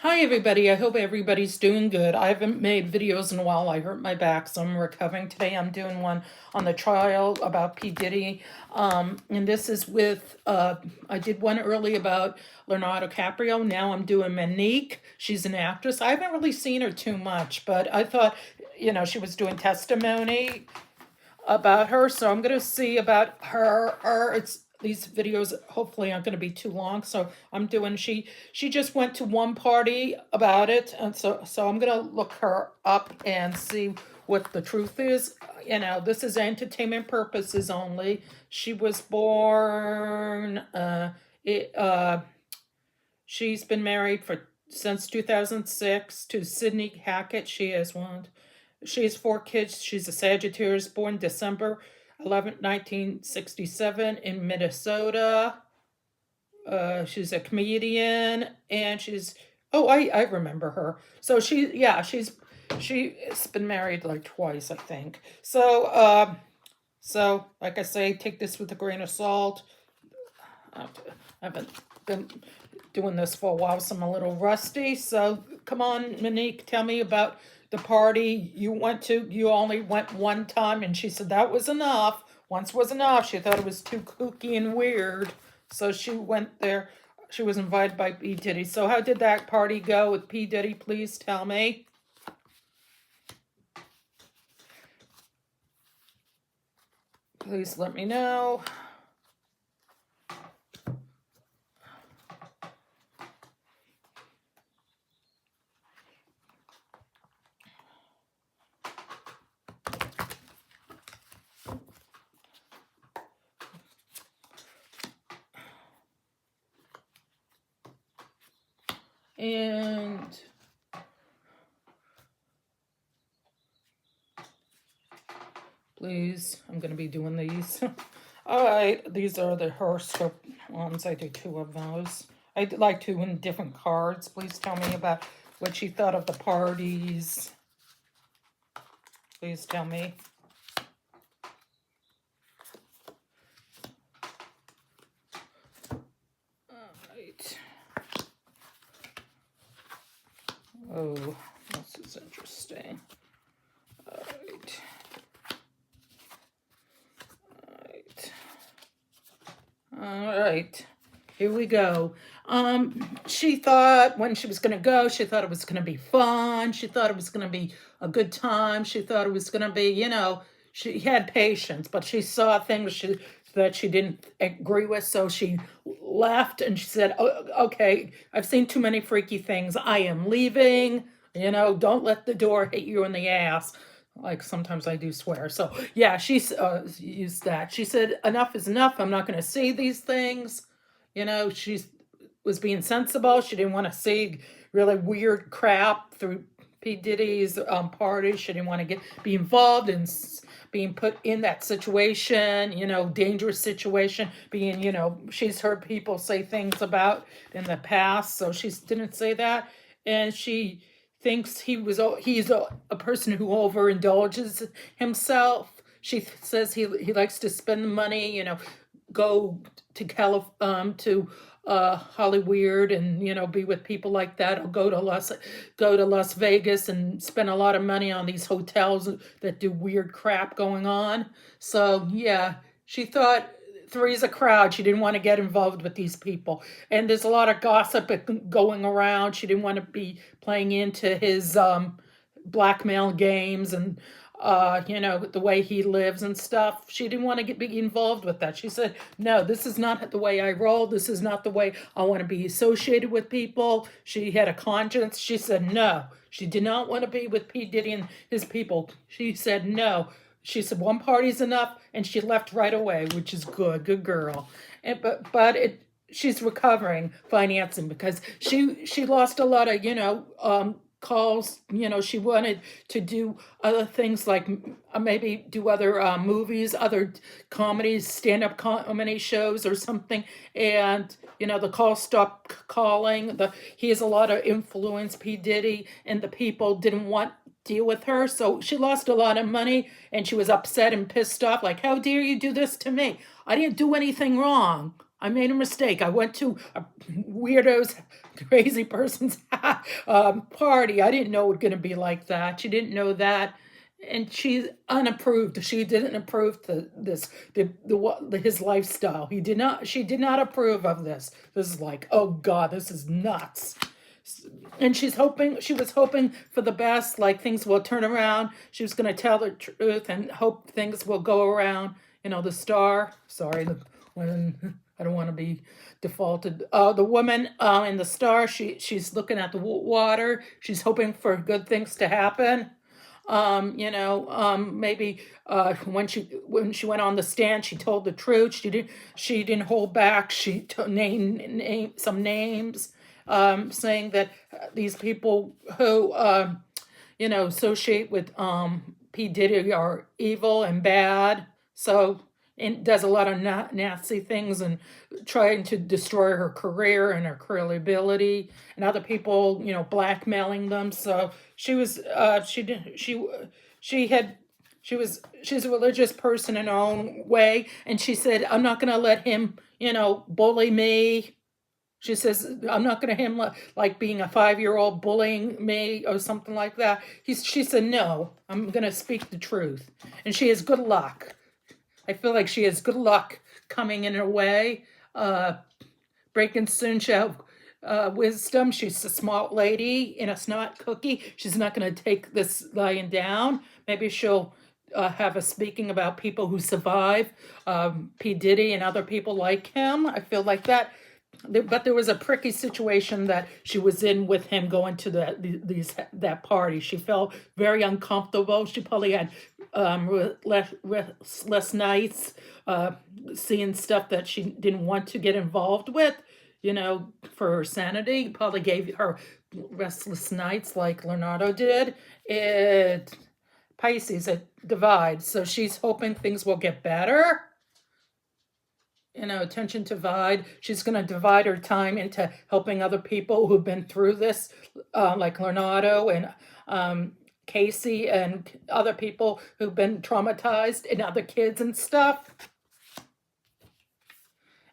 Hi, everybody. I hope everybody's doing good. I haven't made videos in a while. I hurt my back, so I'm recovering. Today I'm doing one on the trial about P. Diddy. And this is with, I did one early about Leonardo DiCaprio. Now I'm doing Monique. She's an actress. I haven't really seen her too much, but I thought, she was doing testimony about her, so I'm gonna see about her. It's these videos hopefully aren't gonna be too long, so I'm doing. She just went to one party about it, and so I'm gonna look her up and see what the truth is. This is entertainment purposes only. She was born. It. She's been married for since 2006 to Sydney Hackett. She has four kids. She's a Sagittarius, born December 11th, 1967 in Minnesota. She's a comedian, and I remember her. So she's been married like twice, I think. So like I say, take this with a grain of salt. I haven't been doing this for a while, so I'm a little rusty. So come on, Monique, tell me about the party you went to. You only went one time, and she said that was enough. Once was enough. She thought it was too kooky and weird, so she went there. She was invited by P. Diddy. So how did that party go with P. Diddy? Please tell me. Please let me know. And please, I'm going to be doing these. All right, these are the horoscope ones. I do two of those. I'd like two in different cards. Please tell me about what she thought of the parties. Please tell me. All right. Oh, this is interesting. All right. All right, here we go. She thought when she was going to go, she thought it was going to be fun. She thought it was going to be a good time. She thought it was going to be, she had patience, but she saw things that she didn't agree with. So she left and she said, oh, okay, I've seen too many freaky things. I am leaving. Don't let the door hit you in the ass. Like sometimes I do swear. So yeah, she used that. She said, enough is enough. I'm not going to see these things. She was being sensible. She didn't want to see really weird crap through P. Diddy's party. She didn't want to be involved in being put in that situation, dangerous situation, she's heard people say things about in the past. So she didn't say that. And she thinks he's a person who overindulges himself. She says he likes to spend money, go to to Hollywood and be with people like that, or go to Las Vegas and spend a lot of money on these hotels that do weird crap going on. So yeah, she thought three's a crowd. She didn't want to get involved with these people. And there's a lot of gossip going around. She didn't want to be playing into his blackmail games and the way he lives and stuff. She didn't want to be involved with that. She said, no, this is not the way I roll. This is not the way I want to be associated with people. She had a conscience. She said no. She did not want to be with P. Diddy and his people. She said no. She said one party's enough, and she left right away, which is good girl. She's recovering financing because she lost a lot of calls. She wanted to do other things like maybe do other movies, other comedies, stand-up comedy shows or something, and the call stopped calling. He has a lot of influence, P. Diddy, and the people didn't want deal with her, so she lost a lot of money, and she was upset and pissed off, like, how dare you do this to me? I didn't do anything wrong. I made a mistake. I went to a weirdo's, crazy person's party. I didn't know it was going to be like that. She didn't know that. And she's unapproved. She didn't approve his lifestyle. She did not approve of this. This is like, oh God, this is nuts. And she was hoping for the best, like things will turn around. She was going to tell the truth and hope things will go around. The star, sorry, when I don't want to be defaulted. The woman in the star, she's looking at the water. She's hoping for good things to happen. Maybe when she went on the stand, she told the truth. She didn't hold back. She named some names, saying that these people who associate with P. Diddy are evil and bad. So, and does a lot of nasty things and trying to destroy her career and her credibility, and other people, blackmailing them. So she's a religious person in her own way, and she said, "I'm not going to let him, bully me." She says, "I'm not going to him like being a 5-year-old bullying me or something like that." She said, "No, I'm going to speak the truth," and she has good luck. I feel like she has good luck coming in her way. Breaking soon, she have wisdom. She's a smart lady and a smart cookie. She's not going to take this lying down. Maybe she'll have a speaking about people who survive, P. Diddy and other people like him. I feel like that. But there was a pricky situation that she was in with him going to that party. She felt very uncomfortable. She probably had less nights, seeing stuff that she didn't want to get involved with, for her sanity. Probably gave her restless nights like Leonardo did. Pisces, it divides. So she's hoping things will get better. Attention to divide. She's going to divide her time into helping other people who've been through this, like Leonardo and Casey and other people who've been traumatized, and other kids and stuff.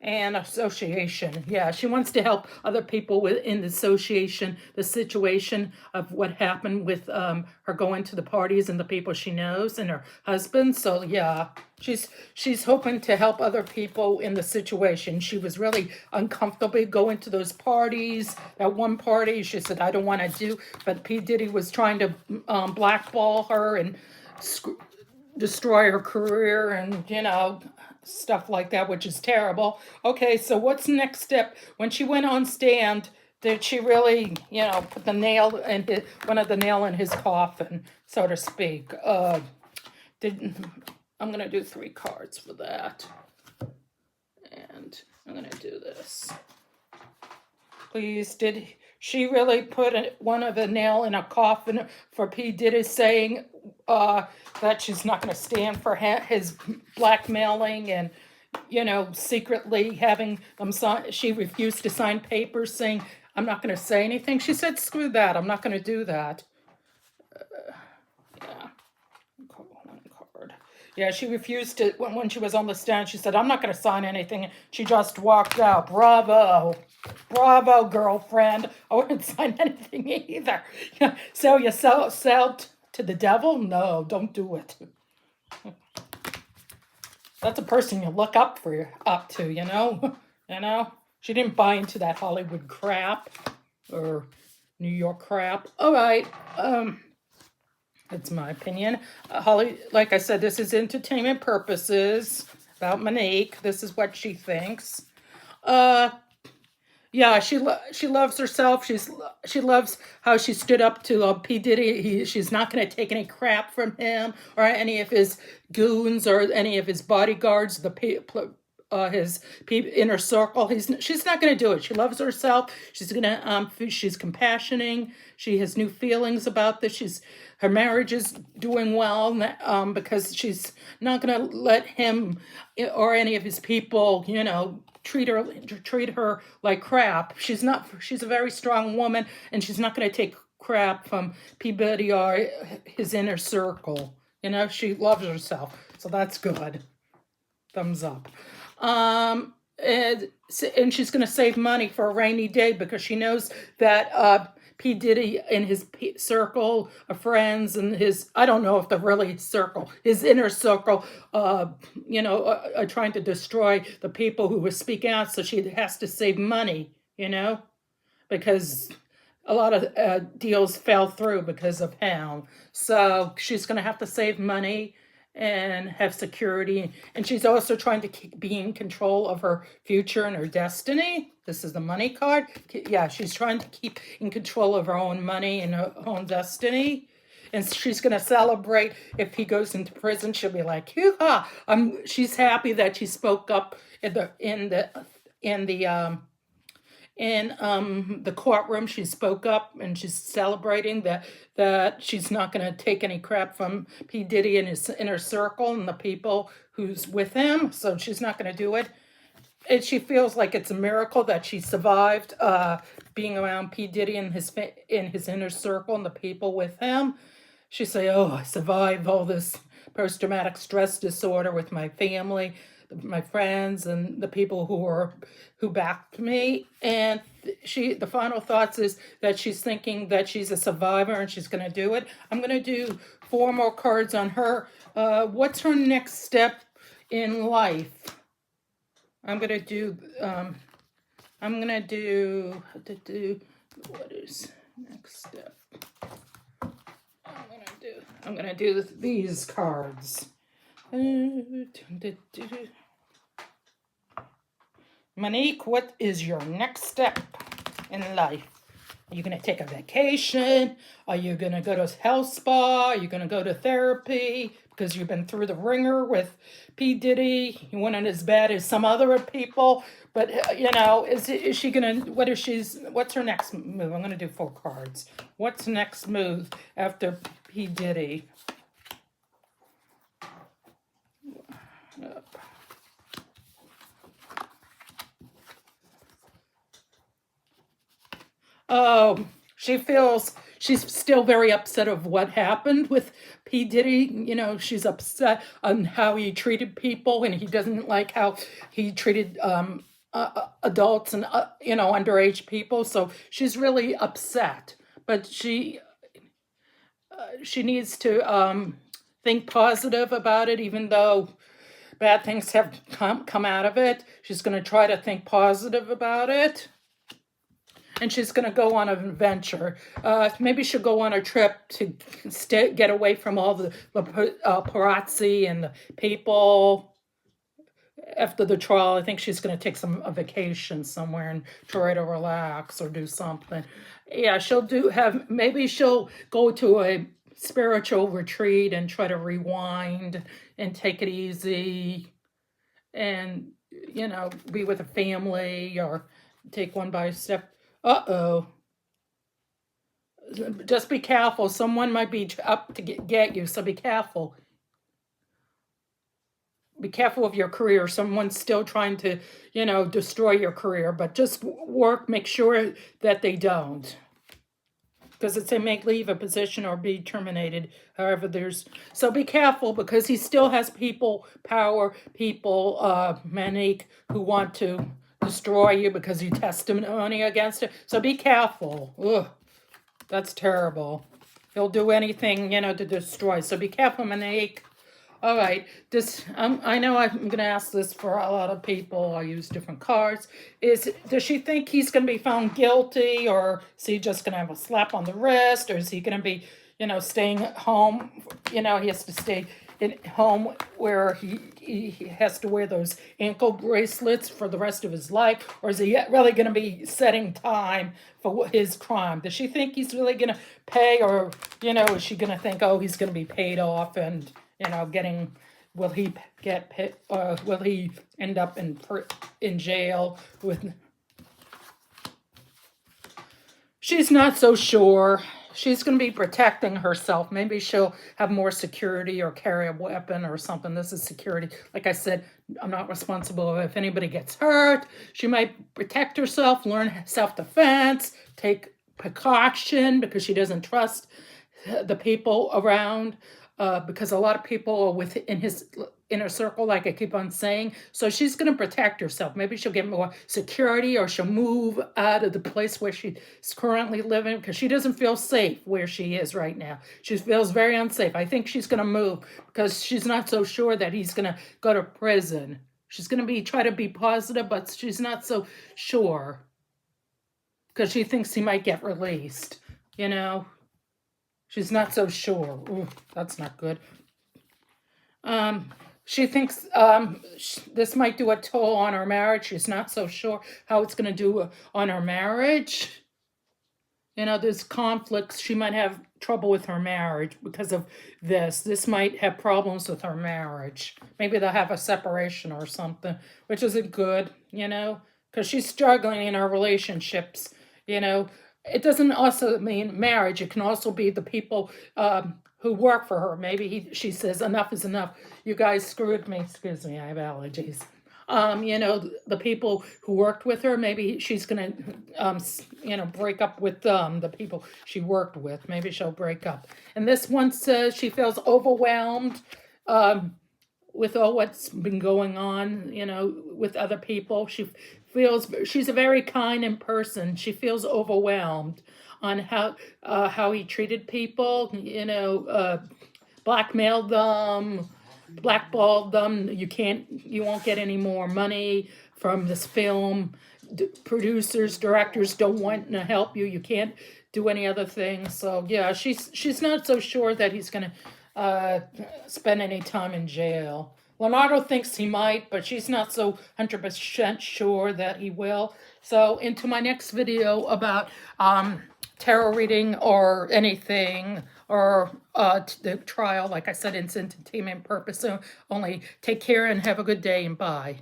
And association. Yeah, she wants to help other people in the association, the situation of what happened with her going to the parties and the people she knows and her husband. So yeah, she's hoping to help other people in the situation. She was really uncomfortable going to those parties. That one party, she said, "I don't want to do," but P. Diddy was trying to blackball her and destroy her career and, stuff like that, which is terrible. Okay, so what's the next step? When she went on stand, did she really, put one of the nail in his coffin, so to speak? I'm gonna do 3 cards for that, and I'm gonna do this. Please, did she really put one of the nail in a coffin for P. Diddy, saying that she's not going to stand for his blackmailing and, secretly having them sign? She refused to sign papers saying, "I'm not going to say anything." She said, "Screw that. I'm not going to do that." Yeah. One card. Yeah, she refused to, when she was on the stand, she said, "I'm not going to sign anything." She just walked out. Bravo. Bravo, girlfriend. I wouldn't sign anything either. Sell yourself to the devil? No, don't do it. That's a person you look up to, She didn't buy into that Hollywood crap or New York crap. All right. That's my opinion. Like I said, this is entertainment purposes about Monique. This is what she thinks. Yeah, she loves herself. She loves how she stood up to P. Diddy. She's not going to take any crap from him or any of his goons or any of his bodyguards. His inner circle. She's not going to do it. She loves herself. She's gonna. She's compassioning. She has new feelings about this. Her marriage is doing well because she's not going to let him or any of his people, treat her like crap. She's a very strong woman, and she's not going to take crap from P. Diddy or his inner circle. She loves herself, so that's good. Thumbs up. and she's going to save money for a rainy day because she knows that P. Diddy and his circle of friends and his, I don't know if they're really circle, his inner circle, are trying to destroy the people who were speaking out. So she has to save money, because a lot of deals fell through because of him. So she's going to have to save money and have security. And she's also trying to be in control of her future and her destiny. This is the money card. Yeah, she's trying to keep in control of her own money and her own destiny. And she's going to celebrate if he goes into prison. She'll be like, hoo-ha. She's happy that she spoke up in the courtroom. She spoke up and she's celebrating that she's not going to take any crap from P. Diddy and his inner circle and the people who's with him. So she's not going to do it. And she feels like it's a miracle that she survived being around P. Diddy and his inner circle and the people with him. She say, "Oh, I survived all this post-traumatic stress disorder with my family, my friends, and the people who backed me." And the final thoughts is that she's thinking that she's a survivor and she's going to do it. I'm going to do 4 more cards on her. What's her next step in life? I'm going to do what is next step? I'm gonna do these cards. Monique, what is your next step in life? Are you going to take a vacation? Are you going to go to a health spa? Are you going to go to therapy because you've been through the ringer with P. Diddy? You weren't as bad as some other people. But, is she going to, what's her next move? I'm going to do 4 cards. What's the next move after P. Diddy? Oh, she's still very upset of what happened with P. Diddy. She's upset on how he treated people, and he doesn't like how he treated adults and underage people. So she's really upset, but she needs to think positive about it, even though bad things have come out of it. She's going to try to think positive about it. And she's going to go on an adventure. Maybe she'll go on a trip to get away from all the paparazzi and the people. After the trial, I think she's going to take a vacation somewhere and try to relax or do something. Yeah, maybe she'll go to a spiritual retreat and try to rewind and take it easy and, be with a family or take one by step. Uh-oh. Just be careful. Someone might be up to get you, so be careful. Be careful of your career. Someone's still trying to, destroy your career, but just make sure that they don't. Because they may leave a position or be terminated. However, so be careful because he still has people, Monique, who want to destroy you because you testimony against it. So be careful. Ugh, that's terrible. He'll do anything, to destroy. So be careful, Monique. All right. I know I'm going to ask this for a lot of people. I use different cards. Does she think he's going to be found guilty, or is he just going to have a slap on the wrist, or is he going to be, staying at home? He has to stay at home where he has to wear those ankle bracelets for the rest of his life, or is he really going to be setting time for his crime? Does she think he's really going to pay, or is she going to think, oh, he's going to be paid off and will he get paid, or will he end up in jail with? She's not so sure. She's going to be protecting herself. Maybe she'll have more security or carry a weapon or something. This is security. Like I said, I'm not responsible if anybody gets hurt. She might protect herself, learn self-defense, take precaution because she doesn't trust the people around. Because a lot of people are in his inner circle, like I keep on saying. So she's going to protect herself. Maybe she'll get more security, or she'll move out of the place where she's currently living, because she doesn't feel safe where she is right now. She feels very unsafe. I think she's going to move because she's not so sure that he's going to go to prison. She's going to try to be positive, but she's not so sure because she thinks he might get released, you know? She's not so sure. Ooh, that's not good. She thinks this might do a toll on her marriage. She's not so sure how it's going to do on her marriage. You know, there's conflicts. She might have trouble with her marriage because of this. This might have problems with her marriage. Maybe they'll have a separation or something, which isn't good, you know, because she's struggling in her relationships, you know. It doesn't also mean marriage. It can also be the people who work for her. Maybe she says, enough is enough. You guys screwed me. Excuse me, I have allergies. You know, the people who worked with her, maybe she's going to, you know, break up with the people she worked with. Maybe she'll break up. And this one says she feels overwhelmed with all what's been going on, you know, with other people. She feels, she's a very kind person. She feels overwhelmed on how he treated people, you know, blackmailed them, blackballed them. You won't get any more money from this film. Producers, directors don't want to help you. You can't do any other thing. So yeah, she's not so sure that he's going to spend any time in jail. Leonardo thinks he might, but she's not so 100% sure that he will. So into my next video about tarot reading or anything, or the trial, like I said, it's entertainment purpose only. Take care and have a good day, and bye.